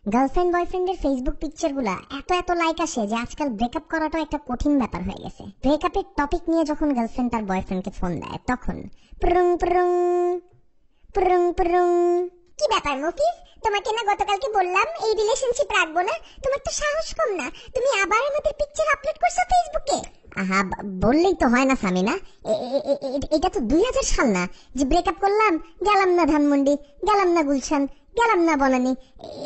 Girlfriend বয়ফ্রেন্ডের Facebook picture গুলা এত এত লাইক আসে যে আজকাল ব্রেকআপ করাটা একটা কঠিন ব্যাপার হয়ে গেছে। ব্রেকআপের টপিক নিয়ে যখন গার্লফ্রেন্ড তার বয়ফ্রেন্ডকে ফোন দেয় তখন প্রুং প্রুং প্রুং প্রুং। কি ব্যাপার মফিজ, তোমাকে না গতকালকে বললাম এই রিলেশনশিপ রাখবো না, তোমার তো সাহস কম না, তুমি আবার আমাদের পিকচার আপলোড করছো ফেসবুকে। আহা, বললেই তো হয় না সামিনা, এটা তো 2000 সাল না যে ব্রেকআপ করলাম গেলাম না ধানমন্ডি, গেলাম না গুলশান, গেলাম না বনানী।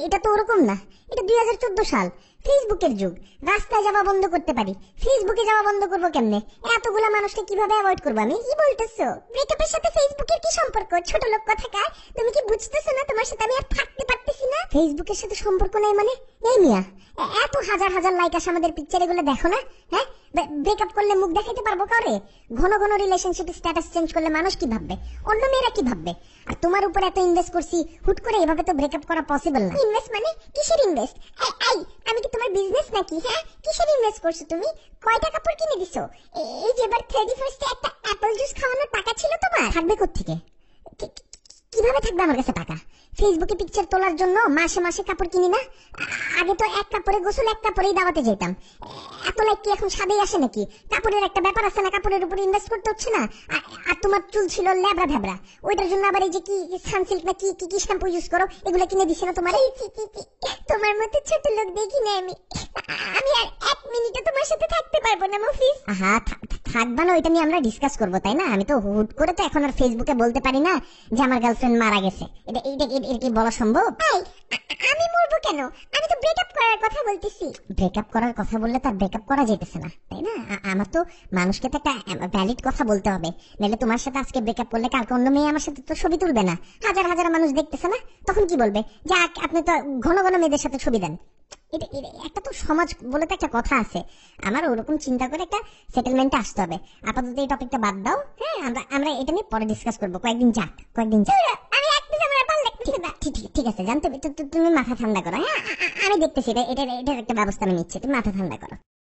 এটা তো ওরকম না, এটা 2014 সাল, ফেসবুকের যুগ। রাস্তায় যাওয়া বন্ধ করতে পারি, ফেসবুকে যাওয়া বন্ধ করবো কেমনে? এতগুলা মানুষকে কিভাবে অ্যাভয়েড করবো আমি? কি বলতেছো? ব্রেকআপের সাথে ফেসবুকের কি সম্পর্ক? ছোট লোক কথাকার, তুমি কি বুঝতেছো না তোমার সাথে আমি আর থাকতে পারতেছি না? ফেসবুকের সাথে সম্পর্ক নেই মানে? এই মিয়া, এত হাজার হাজার লাইক আসে আমাদের পিকচার, এগুলো দেখো না? হ্যাঁ, ব্রেকআপ করলে মুখ দেখাইতে পারবো কারে? ঘন ঘন রিলেশনশিপ স্ট্যাটাস চেঞ্জ করলে মানুষ কি ভাববে? অন্য মেয়েরা কি ভাববে? আর তোমার উপর এত ইনভেস্ট করছি, হুট করে এভাবে তো ব্রেকআপ করা পসিবল না। ইনভেস্ট মানে কিসের ইনভেস্ট? আমি কি তোমার বিজনেস নাকি? হ্যাঁ, কিসের ইনভেস্ট করছো তুমি? কয়টা কাপড় কিনে দিছো? এই যে এবার 31 এ একটা অ্যাপল জুস খাওয়ানোর টাকা ছিল তোমার? থাকবে কোত্থেকে? কিভাবে থাকবে আমার কাছে টাকা? ফেসবুকে পিকচার তোলার জন্য মাসে মাসে কাপড় কিনি না? আগে তো এক কাপড়ে গোসল, এক কাপড়েই দাওয়াতে যেতাম। এত লাইক কি এখন সাদেই আসে নাকি? কাপড়ের একটা ব্যাপার আছে না, কাপড়ের উপর ইনভেস্ট করতে হচ্ছে না? আর তোমার চুল ছিল ল্যাবড়া ভ্যাবড়া, ওইটার জন্য আবার এই যে কি সানসিল্ক না কি কি শ্যাম্পু ইউজ করো, এগুলো কিনে দিছে না তোমার? তোমার মতো ছোট লোক দেখি না আমি। আমি আর এক মিনিটে তোমার সাথে থাকতে পারবো না মফিজ। আহা, থাকবা না ওইটা নিয়ে আমরা ডিসকাস করবো, তাই না? আমি তো হুট করে তো এখন আর ফেসবুকে বলতে পারি না যে আমার গার্লফ্রেন্ড মারা গেছে। এটা কি বলা সম্ভব? আমি মরবো কেন? আমি তো ব্রেকআপ করার কথা বলতেছি। ব্রেকআপ করার কথা বললে তার ব্রেকআপ করা যেতেছে না, তাই না? আমার তো মানুষকে তো একটা ভ্যালিড কথা বলতে হবে, নাহলে তোমার সাথে আজকে ব্রেকআপ করলে কালকে অন্য মেয়ে আমার সাথে তো ছবি তুলবে না, হাজার হাজার মানুষ দেখতেছে না, তখন কি বলবে? যে আপনি তো ঘন ঘন মেয়েদের সাথে ছবি দেন। এটা একটা তো সমাজ বলে তো একটা কথা আছে। আমার ওরকম চিন্তা করে একটা সেটেলমেন্টে আসতে হবে। আপাতত এই টপিকটা বাদ দাও। হ্যাঁ, আমরা এটা নিয়ে পরে ডিসকাস করবো। কয়েকদিন যাক। আমি ঠিক আছে, জানতে তুমি মাথা ঠান্ডা করো। হ্যাঁ, আমি দেখতেছি, এটার একটা ব্যবস্থা আমি নিচ্ছি, তুমি মাথা ঠান্ডা করো।